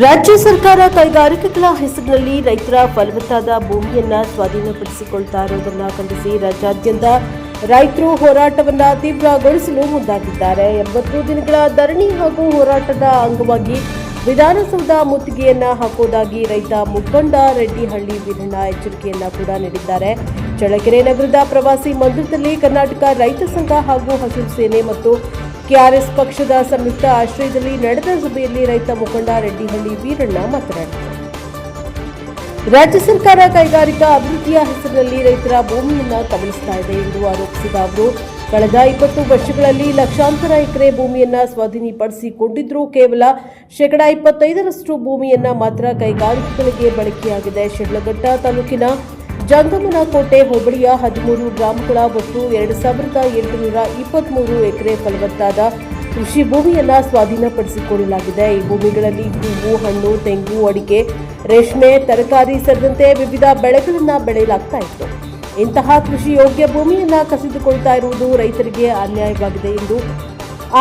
ರಾಜ್ಯ ಸರ್ಕಾರ ಕೈಗಾರಿಕೆಗಳ ಹೆಸರಿನಲ್ಲಿ ರೈತರ ಫಲವತ್ತಾದ ಭೂಮಿಯನ್ನ ಸ್ವಾಧೀನಪಡಿಸಿಕೊಳ್ತಾ ಇರುವುದನ್ನು ಖಂಡಿಸಿ ರಾಜ್ಯಾದ್ಯಂತ ರೈತರು ಹೋರಾಟವನ್ನು ತೀವ್ರಗೊಳಿಸಲು ಮುಂದಾಗಿದ್ದಾರೆ. 80 ದಿನಗಳ ಧರಣಿ ಹಾಗೂ ಹೋರಾಟದ ಅಂಗವಾಗಿ ವಿಧಾನಸೌಧ ಮುತ್ತಿಗೆಯನ್ನ ಹಾಕುವುದಾಗಿ ರೈತ ಮುಖಂಡ ರೆಡ್ಡಿಹಳ್ಳಿ ವೀರಣ್ಣ ಎಚ್ಚರಿಕೆಯನ್ನ ಕೂಡ ನೀಡಿದ್ದಾರೆ. ಚಳ್ಳಕೆರೆ ನಗರದ ಪ್ರವಾಸಿ ಮಂದಿರದಲ್ಲಿ ಕರ್ನಾಟಕ ರೈತ ಸಂಘ ಹಾಗೂ ಹಸಿರು ಸೇನೆ ಮತ್ತು ಕೆಆರ್ಎಸ್ ಪಕ್ಷದ ಸಂಯುಕ್ತ ಆಶ್ರಯದಲ್ಲಿ ನಡೆದ ಸಭೆಯಲ್ಲಿ ರೈತ ಮುಖಂಡ ರೆಡ್ಡಿಹಳ್ಳಿ ವೀರಣ್ಣ ಮಾತನಾಡಿದರು. ರಾಜ್ಯ ಸರ್ಕಾರ ಕೈಗಾರಿಕಾ ಅಭಿವೃದ್ಧಿಯ ಹೆಸರಿನಲ್ಲಿ ರೈತರ ಭೂಮಿಯನ್ನು ಕಬಳಿಸ್ತಾ ಇದೆ ಎಂದು ಆರೋಪಿಸಿದ ಅವರು, ಕಳೆದ 20 ವರ್ಷಗಳಲ್ಲಿ ಲಕ್ಷಾಂತರ ಎಕರೆ ಭೂಮಿಯನ್ನು ಸ್ವಾಧೀನಪಡಿಸಿಕೊಂಡಿದ್ದರೂ ಕೇವಲ 25% ಭೂಮಿಯನ್ನು ಮಾತ್ರ ಕೈಗಾರಿಕೆಗಳಿಗೆ ಬಳಕೆಯಾಗಿದೆ. ಶಿಡ್ಲಘಟ್ಟ ತಾಲೂಕಿನ ಜಂಗಮನಕೋಟೆ ಹೋಬಳಿಯ 13 ಗ್ರಾಮಗಳ ಒಟ್ಟು 2823 ಎಕರೆ ಫಲವತ್ತಾದ ಕೃಷಿ ಭೂಮಿಯನ್ನು ಸ್ವಾಧೀನಪಡಿಸಿಕೊಳ್ಳಲಾಗಿದೆ. ಈ ಭೂಮಿಗಳಲ್ಲಿ ಹೂವು, ಹಣ್ಣು, ತೆಂಗು, ಅಡಿಕೆ, ರೇಷ್ಮೆ, ತರಕಾರಿ ಸೇರಿದಂತೆ ವಿವಿಧ ಬೆಳೆಗಳನ್ನು ಬೆಳೆಯಲಾಗ್ತಾ ಇತ್ತು. ಇಂತಹ ಕೃಷಿ ಯೋಗ್ಯ ಭೂಮಿಯನ್ನು ಕಸಿದುಕೊಳ್ತಾ ಇರುವುದು ರೈತರಿಗೆ ಅನ್ಯಾಯವಾಗಿದೆ ಎಂದು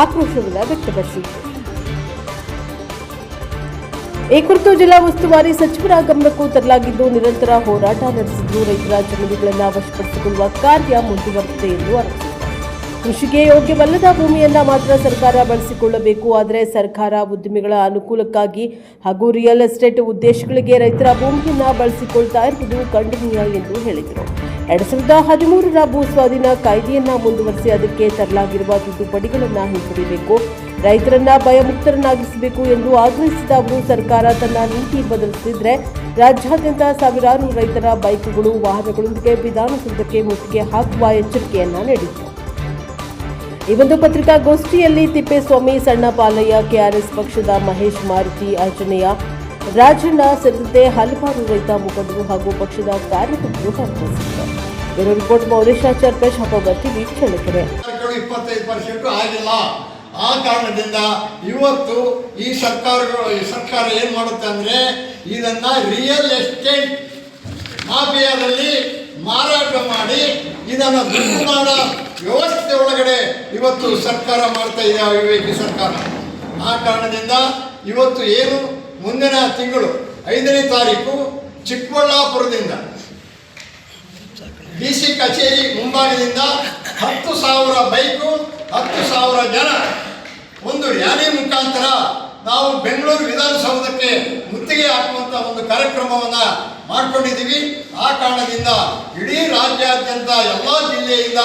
ಆಕ್ರೋಶವನ್ನು ವ್ಯಕ್ತಪಡಿಸಿದರು. ಈ ಕುರಿತು ಜಿಲ್ಲಾ ಉಸ್ತುವಾರಿ ಸಚಿವರ ಗಮನಕ್ಕೂ ತರಲಾಗಿದ್ದು ನಿರಂತರ ಹೋರಾಟ ನಡೆಸಿದ್ದು ರೈತರ ಜಮೀನುಗಳನ್ನು ವಶಪಡಿಸಿಕೊಳ್ಳುವ ಕಾರ್ಯ ಮುಂದುವರೆದಿದೆ ಎಂದು ಆರೋಪಿಸಿದರು. ಕೃಷಿಗೆ ಯೋಗ್ಯವಲ್ಲದ ಭೂಮಿಯನ್ನ ಮಾತ್ರ ಸರ್ಕಾರ ಬಳಸಿಕೊಳ್ಳಬೇಕು. ಆದರೆ ಸರ್ಕಾರ ಉದ್ಯಮಿಗಳ ಅನುಕೂಲಕ್ಕಾಗಿ ಹಾಗೂ ರಿಯಲ್ ಎಸ್ಟೇಟ್ ಉದ್ದೇಶಗಳಿಗೆ ರೈತರ ಭೂಮಿಯನ್ನ ಬಳಸಿಕೊಳ್ತಾ ಇರುವುದು ಖಂಡನೀಯ ಎಂದು ಹೇಳಿದರು. 2013ರ ಭೂ ಸ್ವಾಧೀನ ಕಾಯ್ದೆಯನ್ನ ಮುಂದುವರೆಸಿ ಅದಕ್ಕೆ ತರಲಾಗಿರುವ ತಿದ್ದುಪಡಿಗಳನ್ನು ಹಿಂಪಡೆಯಬೇಕು, ರೈತರನ್ನ ಭಯಮುಕ್ತರನ್ನಾಗಿಸಬೇಕು ಎಂದು ಆಗ್ರಹಿಸಿದ ಅವರು, ಸರ್ಕಾರ ತನ್ನ ನೀತಿ ಬದಲಿಸಿದ್ರೆ ರಾಜ್ಯಾದ್ಯಂತ ಸಾವಿರಾರು ರೈತರ ಬೈಕ್ಗಳು, ವಾಹನಗಳೊಂದಿಗೆ ವಿಧಾನಸೌಧಕ್ಕೆ ಮುತ್ತಿಗೆ ಹಾಕುವ ಎಚ್ಚರಿಕೆಯನ್ನ ನೀಡಿದರು. ಈ ಒಂದು ಪತ್ರಿಕಾಗೋಷ್ಠಿಯಲ್ಲಿ ತಿಪ್ಪೇಸ್ವಾಮಿ, ಸಣ್ಣ ಪಾಲಯ್ಯ, ಕೆಆರ್ಎಸ್ ಪಕ್ಷದ ಮಹೇಶ್, ಮಾರುತಿ, ಆಂಜನೇಯ, ರಾಜಣ್ಣ ಸೇರಿದಂತೆ ಹಲವಾರು ರೈತ ಮುಖಂಡರು ಹಾಗೂ ಪಕ್ಷದ ಕಾರ್ಯಕರ್ತರು ಭಾಗವಹಿಸಿದ್ದರು. ಬ್ಯೂರೋ ರಿಪೋರ್ಟ್ ಮೌಲೇಶಾಚಾರ್ ಪೇಶ್, ಹಬ್ಬ ಟಿವಿ, ಚಳ್ಳಕೆರೆ. 25% ಆಗಿಲ್ಲ. ಆ ಕಾರಣದಿಂದ ಇವತ್ತು ಈ ಸರ್ಕಾರ ಏನು ಮಾಡುತ್ತೆ ಅಂದರೆ, ಇದನ್ನು ರಿಯಲ್ ಎಸ್ಟೇಟ್ ಮಾಫಿಯಾದಲ್ಲಿ ಮಾರಾಟ ಮಾಡಿ ಇದನ್ನು ದುಡ್ಡು ಮಾಡೋ ವ್ಯವಸ್ಥೆ ಒಳಗಡೆ ಇವತ್ತು ಸರ್ಕಾರ ಮಾಡ್ತಾ ಇದೆ, ಅವಿವೇಕಿ ಸರ್ಕಾರ. ಆ ಕಾರಣದಿಂದ ಇವತ್ತು ಏನು ಮುಂದಿನ ತಿಂಗಳು 5ನೇ ತಾರೀಕು ಚಿಕ್ಕಬಳ್ಳಾಪುರದಿಂದ DC ಕಚೇರಿ ಮುಂಭಾಗದಿಂದ 10,000 ಬೈಕು, 10,000 ಜನ ಒಂದು ರ್ಯಾಲಿ ಮುಖಾಂತರ ನಾವು ಬೆಂಗಳೂರು ವಿಧಾನಸೌಧಕ್ಕೆ ಮುತ್ತಿಗೆ ಹಾಕುವಂಥ ಒಂದು ಕಾರ್ಯಕ್ರಮವನ್ನು ಮಾಡ್ಕೊಂಡಿದ್ದೀವಿ. ಆ ಕಾರಣದಿಂದ ಇಡೀ ರಾಜ್ಯಾದ್ಯಂತ ಎಲ್ಲ ಜಿಲ್ಲೆಯಿಂದ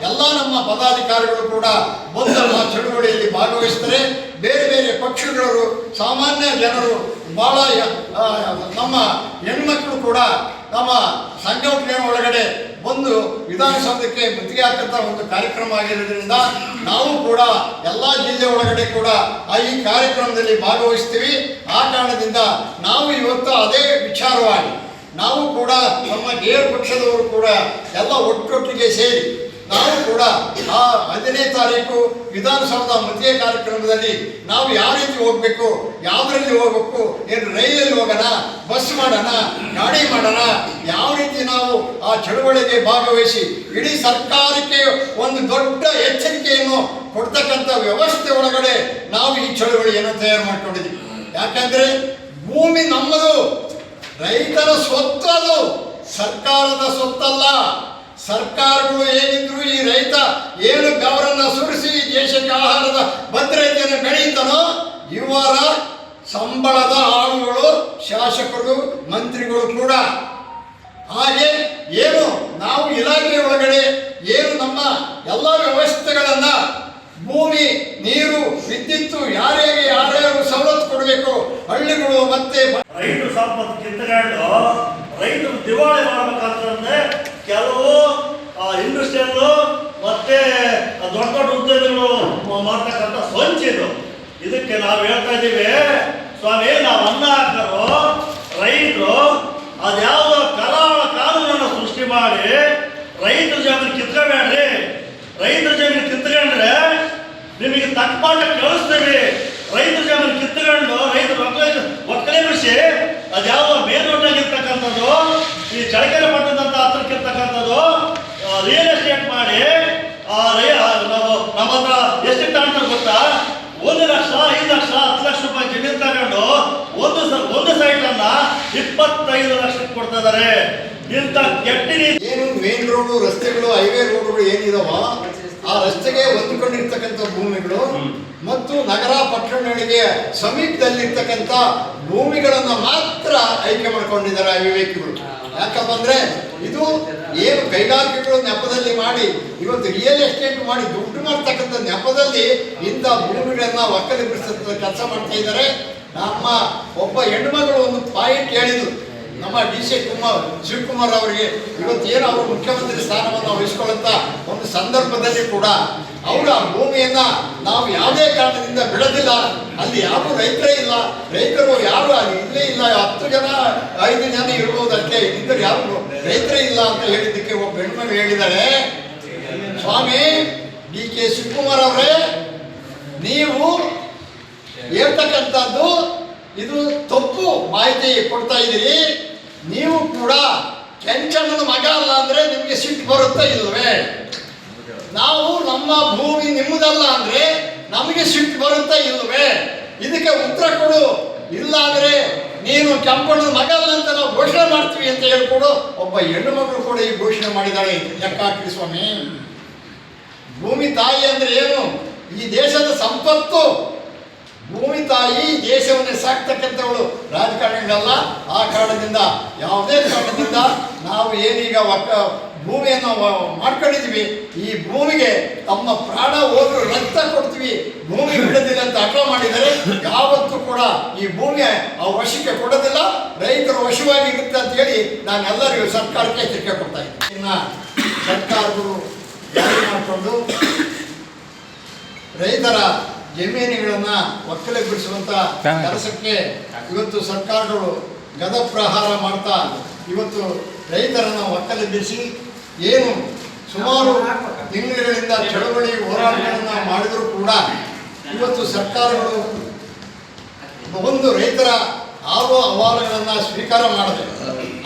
ಎಲ್ಲ ನಮ್ಮ ಪದಾಧಿಕಾರಿಗಳು ಕೂಡ ಬಂದು ಆ ಚಳುವಳಿಯಲ್ಲಿ ಭಾಗವಹಿಸ್ತಾರೆ. ಬೇರೆ ಬೇರೆ ಪಕ್ಷಗಳು, ಸಾಮಾನ್ಯ ಜನರು, ಭಾಳ ನಮ್ಮ ಹೆಣ್ಮಕ್ಳು ಕೂಡ ನಮ್ಮ ಸಂಘಟನೆ ಒಳಗಡೆ ಬಂದು ವಿಧಾನಸೌಧಕ್ಕೆ ಮುತ್ತಿಗೆ ಹಾಕಂತ ಒಂದು ಕಾರ್ಯಕ್ರಮ ಆಗಿರೋದ್ರಿಂದ ನಾವು ಕೂಡ ಎಲ್ಲ ಜಿಲ್ಲೆ ಒಳಗಡೆ ಕೂಡ ಈ ಕಾರ್ಯಕ್ರಮದಲ್ಲಿ ಭಾಗವಹಿಸ್ತೀವಿ. ಆ ಕಾರಣದಿಂದ ನಾವು ಇವತ್ತು ಅದೇ ವಿಚಾರವಾಗಿ ನಾವು ಕೂಡ ನಮ್ಮ ಗೇರ್ ಪಕ್ಷದವರು ಕೂಡ ಎಲ್ಲ ಒಟ್ಟೊಟ್ಟಿಗೆ ಸೇರಿ ನಾವು ಕೂಡ ಆ 5ನೇ ತಾರೀಕು ವಿಧಾನಸೌಧ ಮುತ್ತಿಗೆ ಕಾರ್ಯಕ್ರಮದಲ್ಲಿ ನಾವು ಯಾವ ರೀತಿ ಹೋಗಬೇಕು, ಯಾವುದರಲ್ಲಿ ಹೋಗಬೇಕು, ಏನು ರೈಲಲ್ಲಿ ಹೋಗೋಣ, ಬಸ್ ಮಾಡೋಣ, ಗಾಡಿ ಮಾಡೋಣ, ಯಾವ ರೀತಿ ನಾವು ಆ ಚಳುವಳಿಗೆ ಭಾಗವಹಿಸಿ ಇಡೀ ಸರ್ಕಾರಕ್ಕೆ ಒಂದು ದೊಡ್ಡ ಎಚ್ಚರಿಕೆಯನ್ನು ಕೊಡ್ತಕ್ಕಂಥ ವ್ಯವಸ್ಥೆ ಒಳಗಡೆ ನಾವು ಈ ಚಳುವಳಿಯನ್ನು ತಯಾರು ಮಾಡ್ಕೊಂಡಿದ್ದೀವಿ. ಯಾಕಂದರೆ ಭೂಮಿ ನಮ್ಮದು, ರೈತರ ಸ್ವತ್ತು, ಅದು ಸರ್ಕಾರದ ಸ್ವತ್ತಲ್ಲ. ಸರ್ಕಾರಗಳು ಏನಿದ್ರು ಈ ರೈತ ಏನು ಬೆವರನ್ನು ಸುರಿಸಿ ದೇಶಕ್ಕೆ ಆಹಾರದ ಭದ್ರತೆಯನ್ನು ಬೆಳೆಯುತ್ತಾನೋ ಇವರ ಸಂಬಳದ ಆಳುಗಳು ಶಾಸಕರು, ಮಂತ್ರಿಗಳು ಕೂಡ. ಹಾಗೆ ಏನು ನಾವು ಇಲಾಖೆ ಒಳಗಡೆ ಏನು ನಮ್ಮ ಎಲ್ಲ ವ್ಯವಸ್ಥೆಗಳನ್ನು ಭೂಮಿ, ನೀರು, ವಿದ್ಯುತ್ತು ಯಾರ್ಯಾರು ಸವಲತ್ತು ಕೊಡಬೇಕು, ಹಳ್ಳಿಗಳು ಮತ್ತೆ ರೈತರು ಸಂಪತ್ತು ಕಿತ್ತುಕೊಂಡು ರೈತರು ದಿವಾಳಿ ಮಾಡಬೇಕಂತಂದ್ರೆ ಕೆಲವು ಇಂಡಸ್ಟ್ರಿಯಲ್ ಮತ್ತೆ ದೊಡ್ಡ ದೊಡ್ಡ ಉದ್ಯೋಗಗಳು ಮಾಡ್ತಕ್ಕಂಥ ಸಂಚಿದು. ಇದಕ್ಕೆ ನಾವು ಹೇಳ್ತಾ ಇದ್ದೀವಿ, ಸ್ವಾಮಿ, ನಾವು ಅನ್ನ ಹಾಕರು ರೈತರು ಅದ್ಯಾವುದೋ ಕರಾಳ ಕಾನೂನನ್ನು ಸೃಷ್ಟಿ ಮಾಡಿ ರೈತರ ಜಮೀನು ಕಿತ್ಕೋಬೇಡ್ರಿ, ರೈತರ ಜಮೀನು ಕಿತ್ಕೊಂಡ್ರೆ ನಿಮಗೆ ತಕ್ಕ ಪಾಠ ಕೇಳಿಸ್ತೀವಿ. ರೈತರ ಜಮೀನು ಕಿತ್ಕೊಂಡು ರೈತರು ಒಕ್ಕಲಿಗರಿಸಿ ಅದ್ಯಾವುದೋ ಮೇಲ್ನೋಟಾಗಿರ್ತಕ್ಕಂಥದ್ದು, ಈ ಚಳ್ಳಕೆರೆ ಪಟ್ಟಣದಂತ ಹತ್ರಕ್ಕಿರ್ತಕ್ಕಂಥದ್ದು ರಿಯಲ್ ಎಸ್ಟೇಟ್ ಮಾಡಿ ನಮ್ಮ ಹತ್ರ ಎಷ್ಟು ಕಾಣ್ತಾರೆ ಗೊತ್ತಾ? 1 ಲಕ್ಷ, 5 ಲಕ್ಷ, 10 ಲಕ್ಷ ರೂಪಾಯಿ ಜಮೀನು ತಗೊಂಡು 1 25 ಲಕ್ಷಕ್ಕೆ ಕೊಡ್ತಾ ಇದ್ದಾರೆ. ಇಂಥ ಕೆಟ್ಟ ಏನು ಮೇನ್ ರೋಡು, ರಸ್ತೆಗಳು, ಹೈವೇ ರೋಡ್ಗಳು ಏನಿದಾವ ಆ ರಸ್ತೆಗೆ ಹೊಂದಿಕೊಂಡಿರ್ತಕ್ಕಂಥ ಭೂಮಿಗಳು ಮತ್ತು ನಗರ ಪಟ್ಟಣಗಳಿಗೆ ಸಮೀಪದಲ್ಲಿರ್ತಕ್ಕಂಥ ಭೂಮಿಗಳನ್ನು ಮಾತ್ರ ಆಯ್ಕೆ ಮಾಡ್ಕೊಂಡಿದ್ದಾರೆ ಅವಿವೇಕಿಗಳು. ಯಾಕಪ್ಪ ಅಂದ್ರೆ ಇದು ಏನು ಕೈಗಾರಿಕೆಗಳು ನೆಪದಲ್ಲಿ ಮಾಡಿ ಇವತ್ತು ರಿಯಲ್ ಎಸ್ಟೇಟ್ ಮಾಡಿ ದುಡ್ಡು ಮಾಡ್ತಕ್ಕಂಥ ನೆಪದಲ್ಲಿ ಇಂಥ ಭೂಮಿಗಳನ್ನ ಒಕ್ಕಲಿಗರಿಸ ಕೆಲಸ ಮಾಡ್ತಾ ಇದ್ದಾರೆ. ನಮ್ಮ ಒಬ್ಬ ಹೆಣ್ಮಗಳು ಒಂದು ಪಾಯಿಂಟ್ ಹೇಳಿದ್ರು, ನಮ್ಮ ಡಿ.ಸಿ. ಶಿವಕುಮಾರ್ ಅವರಿಗೆ ಇವತ್ತೇನು ಅವರು ಮುಖ್ಯಮಂತ್ರಿ ಸ್ಥಾನವನ್ನು ವಹಿಸ್ಕೊಳ್ಳುವಂತ ಒಂದು ಸಂದರ್ಭದಲ್ಲಿ ಕೂಡ ಅವರ ಭೂಮಿಯನ್ನ ನಾವು ಯಾವುದೇ ಕಾರಣದಿಂದ ಬಿಡೋದಿಲ್ಲ, ಅಲ್ಲಿ ಯಾರು ರೈತರೇ ಇಲ್ಲ, ರೈತರು ಯಾರು ಇಲ್ಲೇ ಇಲ್ಲ, 10 ಜನ 5 ಜನ ಇರ್ಬೋದು ಅಷ್ಟೇ, ಇದ್ದರೆ ಯಾರು ರೈತರೇ ಇಲ್ಲ ಅಂತ ಹೇಳಿದ್ದಕ್ಕೆ ಒಬ್ಬ ಹೆಣ್ಮಗಳು ಹೇಳಿದಾಳೆ, ಸ್ವಾಮಿ ಡಿ.ಕೆ. ಶಿವಕುಮಾರ್ ಅವರೇ, ನೀವು ಹೇಳ್ತಕ್ಕಂಥದ್ದು ಇದು ತಪ್ಪು ಮಾಹಿತಿ ಕೊಡ್ತಾ ಇದ್ದೀರಿ. ನೀವು ಕೂಡ ಕೆಂಚಣ್ಣನ ಮಗ ಅಲ್ಲ ಅಂದ್ರೆ ನಿಮಗೆ ಸಿಟ್ಟು ಬರುತ್ತಾ ಇಲ್ವೇ? ನಾವು ನಮ್ಮ ಭೂಮಿ ನಿಮ್ಮದಲ್ಲ ಅಂದ್ರೆ ನಮಗೆ ಸಿಟ್ಟು ಬರುತ್ತಾ ಇಲ್ವೇ? ಇದಕ್ಕೆ ಉತ್ತರ ಕೊಡು. ಇಲ್ಲ ಅಂದ್ರೆ ನೀನು ಕೆಂಪಣ್ಣನ ಮಗ ಅಲ್ಲ ಅಂತ ನಾವು ಘೋಷಣೆ ಮಾಡ್ತೀವಿ ಅಂತ ಹೇಳ್ಕೊಡು. ಒಬ್ಬ ಹೆಣ್ಣು ಮಗಳು ಕೂಡ ಈ ಘೋಷಣೆ ಮಾಡಿದಾಳೆ. ಲೆಕ್ಕ ಹಾಕಿ ಸ್ವಾಮಿ. ಭೂಮಿ ತಾಯಿ ಅಂದ್ರೆ ಏನು? ಈ ದೇಶದ ಸಂಪತ್ತು. ಭೂಮಿ ತಾಯಿ ದೇಶವನ್ನೇ ಸಾಕ್ತಕ್ಕಂಥವಳು, ರಾಜಕಾರಣಿಗಳಲ್ಲ. ಆ ಕಾರಣದಿಂದ ಯಾವುದೇ ಕಾರಣದಿಂದ ನಾವು ಏನೀಗ ಭೂಮಿಯನ್ನು ಮಾಡ್ಕೊಂಡಿದ್ವಿ, ಈ ಭೂಮಿಗೆ ತಮ್ಮ ಪ್ರಾಣ ಹೋದ್ರು ರಕ್ತ ಕೊಡ್ತೀವಿ, ಭೂಮಿ ಬಿಡೋದಿಲ್ಲ ಅಂತ ಹಠ ಮಾಡಿದರೆ ಯಾವತ್ತೂ ಕೂಡ ಈ ಭೂಮಿ ಆ ವಶಕ್ಕೆ ಕೊಡೋದಿಲ್ಲ, ರೈತರು ವಶವಾಗಿರುತ್ತೆ ಅಂತ ಹೇಳಿ ನಾನೆಲ್ಲರಿಗೂ ಸರ್ಕಾರಕ್ಕೆ ಎಚ್ಚರಿಕೆ ಕೊಡ್ತಾ ಇದ್ದೀನಿ. ಇನ್ನು ಸರ್ಕಾರಗಳು ಜಾರಿ ಮಾಡಿಕೊಂಡು ರೈತರ ಜಮೀನುಗಳನ್ನು ಒಕ್ಕಲಿಗರಿಸುವಂತ ಕೆಲಸಕ್ಕೆ ಇವತ್ತು ಸರ್ಕಾರಗಳು ಗದಪ್ರಹಾರ ಮಾಡ್ತಾ ಇವತ್ತು ರೈತರನ್ನು ಒಕ್ಕಲಿಗರಿಸಿ ಏನು ಸುಮಾರು ತಿಂಗಳುಗಳಿಂದ ಚಳವಳಿ ಹೋರಾಟಗಳನ್ನು ಮಾಡಿದರೂ ಕೂಡ ಇವತ್ತು ಸರ್ಕಾರಗಳು ಒಂದು ರೈತರ ಅಹವಾಲುಗಳನ್ನು ಸ್ವೀಕಾರ ಮಾಡದೆ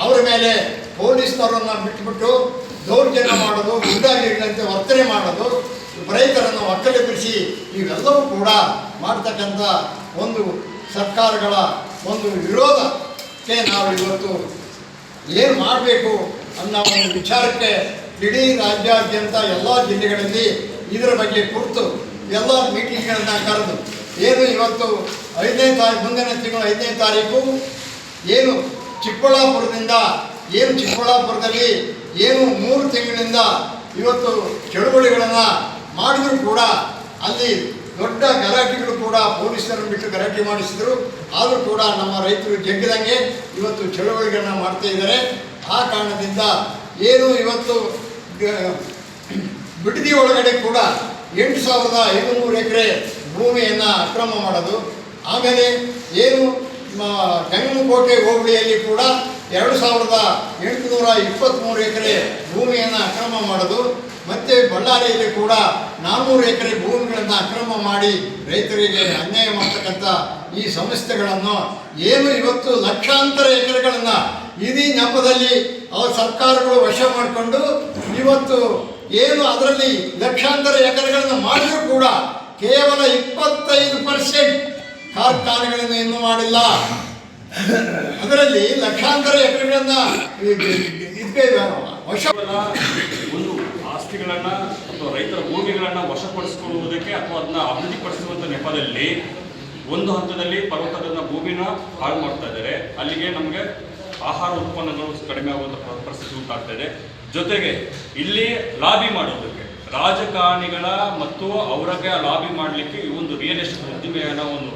ಅವರ ಮೇಲೆ ಪೊಲೀಸ್ನವರನ್ನು ಬಿಟ್ಟುಬಿಟ್ಟು ದೌರ್ಜನ್ಯ ಮಾಡೋದು, ಗುಂಡಾಗಿರುವಂತೆ ವರ್ತನೆ ಮಾಡೋದು, ರೈತರನ್ನು ಒಕ್ಕಲಿಗರಿಸಿ ಇವೆಲ್ಲವೂ ಕೂಡ ಮಾಡ್ತಕ್ಕಂಥ ಒಂದು ಸರ್ಕಾರಗಳ ಒಂದು ವಿರೋಧಕ್ಕೆ ನಾವು ಇವತ್ತು ಏನು ಮಾಡಬೇಕು ಅನ್ನೋ ಒಂದು ವಿಚಾರಕ್ಕೆ ಇಡೀ ರಾಜ್ಯಾದ್ಯಂತ ಎಲ್ಲ ಜಿಲ್ಲೆಗಳಲ್ಲಿ ಇದರ ಬಗ್ಗೆ ಕುರಿತು ಎಲ್ಲ ಮೀಟಿಂಗ್ಗಳನ್ನು ಕರೆದು ಏನು ಇವತ್ತು 5ನೇ ತಾರೀಕು, ಮುಂದಿನ ತಿಂಗಳು 5ನೇ ತಾರೀಕು ಏನು ಚಿಕ್ಕಬಳ್ಳಾಪುರದಲ್ಲಿ ಏನು 3 ತಿಂಗಳಿಂದ ಇವತ್ತು ಚಳುವಳಿಗಳನ್ನು ಮಾಡಿದ್ರು ಕೂಡ ಅಲ್ಲಿ ದೊಡ್ಡ ಗಲಾಟೆಗಳು ಕೂಡ ಪೊಲೀಸರನ್ನು ಬಿಟ್ಟು ಗಲಾಟೆ ಮಾಡಿಸಿದ್ರು. ಆದರೂ ಕೂಡ ನಮ್ಮ ರೈತರು ಜಗ್ಗದಂಗೆ ಇವತ್ತು ಚಳುವಳಿಗಳನ್ನು ಮಾಡ್ತಾ ಇದ್ದಾರೆ. ಆ ಕಾರಣದಿಂದ ಏನು ಇವತ್ತು ಬಿಡದಿ ಒಳಗಡೆ ಕೂಡ 8,500 ಎಕರೆ ಭೂಮಿಯನ್ನು ಅಕ್ರಮ ಮಾಡೋದು, ಆಮೇಲೆ ಏನು ಗಂಗನಕೋಟೆ ಹೋಬಳಿಯಲ್ಲಿ ಕೂಡ 2,823 ಎಕರೆ ಭೂಮಿಯನ್ನು ಅಕ್ರಮ ಮಾಡೋದು, ಮತ್ತು ಬಳ್ಳಾರಿಯಲ್ಲಿ ಕೂಡ 400 ಎಕರೆ ಭೂಮಿಗಳನ್ನು ಅಕ್ರಮ ಮಾಡಿ ರೈತರಿಗೆ ಅನ್ಯಾಯ ಮಾಡ್ತಕ್ಕಂಥ ಈ ಸಂಸ್ಥೆಗಳನ್ನು ಏನು ಇವತ್ತು ಲಕ್ಷಾಂತರ ಎಕರೆಗಳನ್ನು ಇಡೀ ನೆಪದಲ್ಲಿ ಸರ್ಕಾರಗಳು ವಶ ಮಾಡಿಕೊಂಡು ಇವತ್ತು ಏನು ಅದರಲ್ಲಿ ಲಕ್ಷಾಂತರ ಎಕರೆಗಳನ್ನು ಮಾಡಿದರೂ ಕೂಡ ಕೇವಲ 25% ಕಾರ್ಖಾನೆಗಳನ್ನು ಇನ್ನೂ ಮಾಡಿಲ್ಲ. ಅದರಲ್ಲಿ ಲಕ್ಷಾಂತರ ಎಕರೆಗಳನ್ನು ವಶ ಒಂದು ಆಸ್ತಿಗಳನ್ನ ಅಥವಾ ರೈತರ ಭೂಮಿಗಳನ್ನ ವಶಪಡಿಸಿಕೊಳ್ಳುವುದಕ್ಕೆ ಅಥವಾ ಅದನ್ನ ಅಭಿವೃದ್ಧಿಪಡಿಸುವಂಥ ನೆಪದಲ್ಲಿ ಒಂದು ಹಂತದಲ್ಲಿ ಪರ್ವತದ ಭೂಮಿನ ಹಾಳು ಮಾಡ್ತಾ ಇದ್ದಾರೆ. ಅಲ್ಲಿಗೆ ನಮಗೆ ಆಹಾರ ಉತ್ಪನ್ನಗಳು ಕಡಿಮೆ ಆಗುವಂಥ ಪರಿಸ್ಥಿತಿ ಉಂಟಾಗ್ತಾ ಇದೆ. ಜೊತೆಗೆ ಇಲ್ಲಿ ಲಾಬಿ ಮಾಡೋದಕ್ಕೆ ರಾಜಕಾರಣಿಗಳ ಮತ್ತು ಅವರಿಗೆ ಲಾಬಿ ಮಾಡಲಿಕ್ಕೆ ಈ ಒಂದು ರಿಯಲ್ ಎಸ್ಟೇಟ್ ಉದ್ದಿಮೆಯನ್ನು ಒಂದು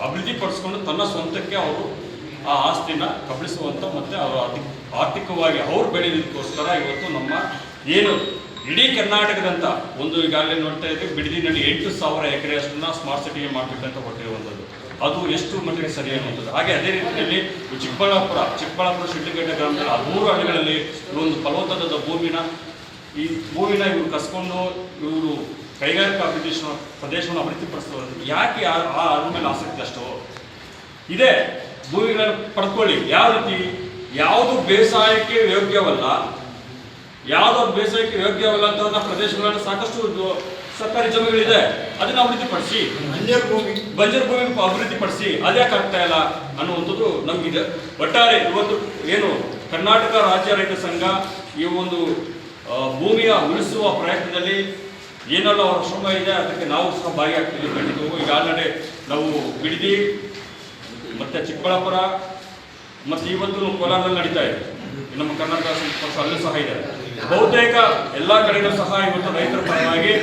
ಅಭಿವೃದ್ಧಿಪಡಿಸ್ಕೊಂಡು ತನ್ನ ಸ್ವಂತಕ್ಕೆ ಅವರು ಆ ಆಸ್ತಿನ ಕಬಳಿಸುವಂಥ ಮತ್ತು ಅವರು ಆರ್ಥಿಕವಾಗಿ ಅವ್ರು ಬೆಳೆಯೋದಕ್ಕೋಸ್ಕರ ಇವತ್ತು ನಮ್ಮ ಏನು ಇಡೀ ಕರ್ನಾಟಕದಂತ ಒಂದು ಈಗಾಗಲೇ ನೋಡ್ತಾ ಇದ್ದೀವಿ, ಬಿಡದಿನಲ್ಲಿ 8,000 ಎಕರೆ ಅಷ್ಟನ್ನ ಸ್ಮಾರ್ಟ್ ಸಿಟಿಗೆ ಮಾಡಬೇಕಂತ ಹೊರಟಿರುವಂಥದ್ದು. ಅದು ಎಷ್ಟು ಮಟ್ಟಿಗೆ ಸರಿ ಅನ್ನುವಂಥದ್ದು. ಹಾಗೆ ಅದೇ ರೀತಿಯಲ್ಲಿ ಚಿಕ್ಕಬಳ್ಳಾಪುರ ಶಿಡ್ಲಘಟ್ಟ ಗ್ರಾಮದಲ್ಲಿ 13 ಹಳ್ಳಿಗಳಲ್ಲಿ ಒಂದು ಫಲವತ್ತಾದ ಈ ಭೂಮಿನ ಇವರು ಕಸ್ಕೊಂಡು ಇವರು ಕೈಗಾರಿಕಾ ಪ್ರದೇಶವನ್ನು ಅಭಿವೃದ್ಧಿಪಡಿಸ್ತಾರೆ. ಯಾಕೆ ಅದ್ರ ಮೇಲೆ ಆಸಕ್ತಿ ಅಷ್ಟು ಇದೆ? ಭೂಮಿಗಳನ್ನು ಪಡ್ಕೊಳ್ಳಿ. ಯಾವ ರೀತಿ ಯಾವುದು ಬೇಸಾಯಕ್ಕೆ ಯೋಗ್ಯವಲ್ಲ ಅಂತ ಪ್ರದೇಶಗಳನ್ನು ಸಾಕಷ್ಟು ಸರ್ಕಾರಿ ಜಮೀನುಗಳಿದೆ, ಅದನ್ನ ಅಭಿವೃದ್ಧಿಪಡಿಸಿ, ಬಂಜರು ಭೂಮಿ ಅಭಿವೃದ್ಧಿಪಡಿಸಿ. ಅದ್ಯಾಕೆ ಆಗ್ತಾ ಇಲ್ಲ ಅನ್ನುವಂಥದ್ದು ನಮಗಿದೆ. ಒಟ್ಟಾರೆ ಇವತ್ತು ಏನು ಕರ್ನಾಟಕ ರಾಜ್ಯ ರೈತ ಸಂಘ ಈ ಒಂದು ಭೂಮಿಯ ಉಳಿಸುವ ಪ್ರಯತ್ನದಲ್ಲಿ ಏನೆಲ್ಲ ಅವರ ಶ್ರಮ ಇದೆ ಅದಕ್ಕೆ ನಾವು ಸಹ ಭಾಗಿಯಾಗ್ತೀವಿ. ಖಂಡಿತವಾಗೂ ಈಗ ಆಲ್ರೆಡಿ ನಾವು ಬಿಡದಿ ಮತ್ತು ಚಿಕ್ಕಬಳ್ಳಾಪುರ ಮತ್ತು ಇವತ್ತು ಕೋಲಾರದಲ್ಲಿ ನಡೀತಾ ಇದೆ. ನಮ್ಮ ಕರ್ನಾಟಕ ಪಕ್ಷ ಅಲ್ಲೂ ಸಹ ಇದೆ. ಬಹುತೇಕ ಎಲ್ಲ ಕಡೆಯೂ ಸಹ ಇವತ್ತು ರೈತರ ಪರವಾಗಿ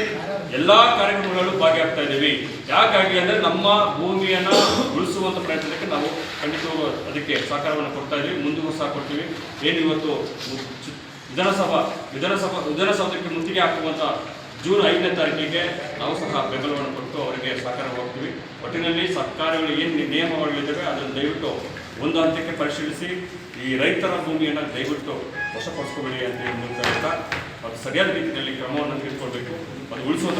ಎಲ್ಲ ಕಾರ್ಯಕ್ರಮಗಳಲ್ಲೂ ಭಾಗಿಯಾಗ್ತಾ ಇದ್ದೀವಿ. ಯಾಕಾಗಿ ಅಂದರೆ ನಮ್ಮ ಭೂಮಿಯನ್ನು ಉಳಿಸುವಂಥ ಪ್ರಯತ್ನಕ್ಕೆ ನಾವು ಖಂಡಿತವಾಗೂ ಅದಕ್ಕೆ ಸಹಕಾರವನ್ನು ಕೊಡ್ತಾ ಇದ್ದೀವಿ, ಮುಂದೂ ಸಹ ಕೊಡ್ತೀವಿ. ಏನು ಇವತ್ತು ವಿಧಾನಸೌಧಕ್ಕೆ ಮುತ್ತಿಗೆ ಹಾಕುವಂಥ ಜೂನ್ 5ನೇ ತಾರೀಕಿಗೆ ನಾವು ಸಹ ಬೆಂಬಲವನ್ನು ಕೊಟ್ಟು ಅವರಿಗೆ ಸಹಕಾರ ಹೋಗ್ತೀವಿ. ಒಟ್ಟಿನಲ್ಲಿ ಸರ್ಕಾರಗಳು ಏನು ನಿಯಮಗಳಿದ್ದಾವೆ ಅದನ್ನು ದಯವಿಟ್ಟು ಒಂದು ಹಂತಕ್ಕೆ ಪರಿಶೀಲಿಸಿ ಈ ರೈತರ ಭೂಮಿಯನ್ನು ದಯವಿಟ್ಟು ವಶಪಡಿಸ್ಕೋಬೇಡಿ ಅಂತ ಮೂಲಕ ಅದು ಸರಿಯಾದ ರೀತಿಯಲ್ಲಿ ಕ್ರಮವನ್ನು ತೆಗೆದುಕೊಳ್ಬೇಕು. ಅದು ಉಳಿಸುವಂಥ